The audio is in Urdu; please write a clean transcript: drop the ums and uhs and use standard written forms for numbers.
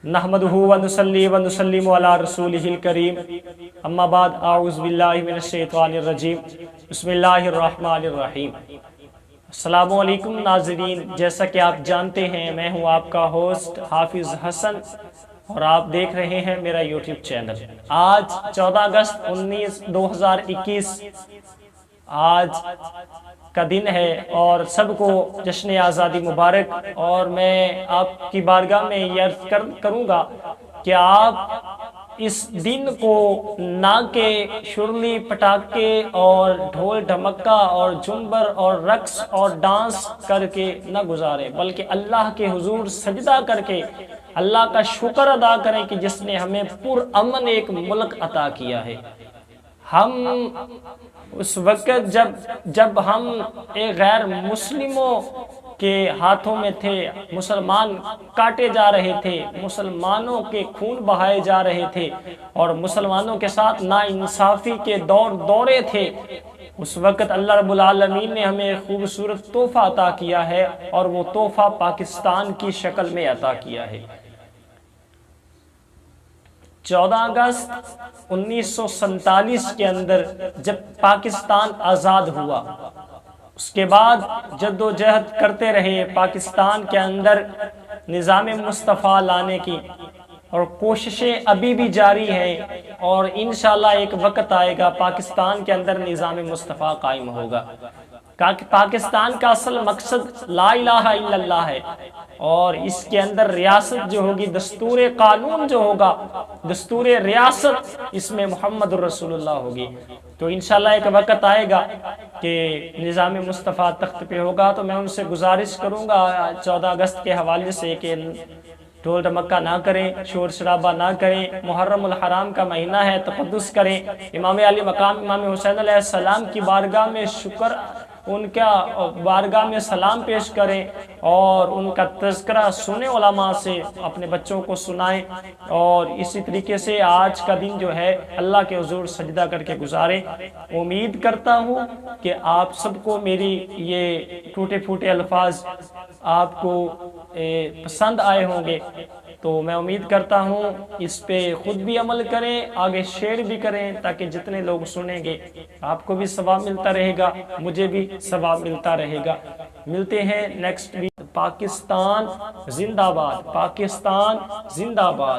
نحمدہ ونصلی ونسلم علی رسولہ الکریم اما بعد اعوذ باللہ من الشیطان الرجیم بسم اللہ الرحمن الرحیم۔ السلام علیکم ناظرین، جیسا کہ آپ جانتے ہیں میں ہوں آپ کا ہوسٹ حافظ حسن اور آپ دیکھ رہے ہیں میرا یوٹیوب چینل۔ آج 14 اگست 2021 آج کا دن ہے اور سب کو جشن آزادی مبارک، اور میں آپ کی بارگاہ میں یہ عرض کروں گا کہ آپ اس دن کو نہ کہ شرلی پٹاخے اور ڈھول ڈھمکا اور جھومر اور رقص اور ڈانس کر کے نہ گزاریں، بلکہ اللہ کے حضور سجدہ کر کے اللہ کا شکر ادا کریں کہ جس نے ہمیں پرامن ایک ملک عطا کیا ہے۔ ہم اس وقت جب ہم ایک غیر مسلموں کے ہاتھوں میں تھے، مسلمان کاٹے جا رہے تھے، مسلمانوں کے خون بہائے جا رہے تھے اور مسلمانوں کے ساتھ ناانصافی کے دورے تھے، اس وقت اللہ رب العالمین نے ہمیں ایک خوبصورت تحفہ عطا کیا ہے اور وہ تحفہ پاکستان کی شکل میں عطا کیا ہے۔ 14 اگست 1947 کے اندر جب پاکستان آزاد ہوا، اس کے بعد جد و جہد کرتے رہے پاکستان کے اندر نظام مصطفیٰ لانے کی، اور کوششیں ابھی بھی جاری ہیں، اور انشاءاللہ ایک وقت آئے گا پاکستان کے اندر نظام مصطفیٰ قائم ہوگا۔ پاکستان کا اصل مقصد لا الہ الا اللہ ہے، اور اس کے اندر ریاست جو ہوگی، دستور قانون جو ہوگا، دستور ریاست، اس میں محمد رسول اللہ ہوگی۔ تو انشاءاللہ ایک وقت آئے گا کہ نظام مصطفیٰ تخت پہ ہوگا، تو میں ان سے گزارش کروں گا 14 اگست کے حوالے سے کہ ڈھول ڈھمکا نہ کریں، شور شرابہ نہ کریں، محرم الحرام کا مہینہ ہے، تقدس کریں، امام علی مقام امام حسین علیہ السلام کی بارگاہ میں شکر، ان کا بارگاہ میں سلام پیش کریں اور ان کا تذکرہ سنیں، علماء سے اپنے بچوں کو سنائیں، اور اسی طریقے سے آج کا دن جو ہے اللہ کے حضور سجدہ کر کے گزاریں۔ امید کرتا ہوں کہ آپ سب کو میری یہ ٹوٹے پھوٹے الفاظ آپ کو پسند آئے ہوں گے، تو میں امید کرتا ہوں اس پہ خود بھی عمل کریں، آگے شیئر بھی کریں، تاکہ جتنے لوگ سنیں گے آپ کو بھی ثواب ملتا رہے گا، مجھے بھی ثواب ملتا رہے گا۔ ملتے ہیں نیکسٹ ویک۔ پاکستان زندہ باد، پاکستان زندہ باد۔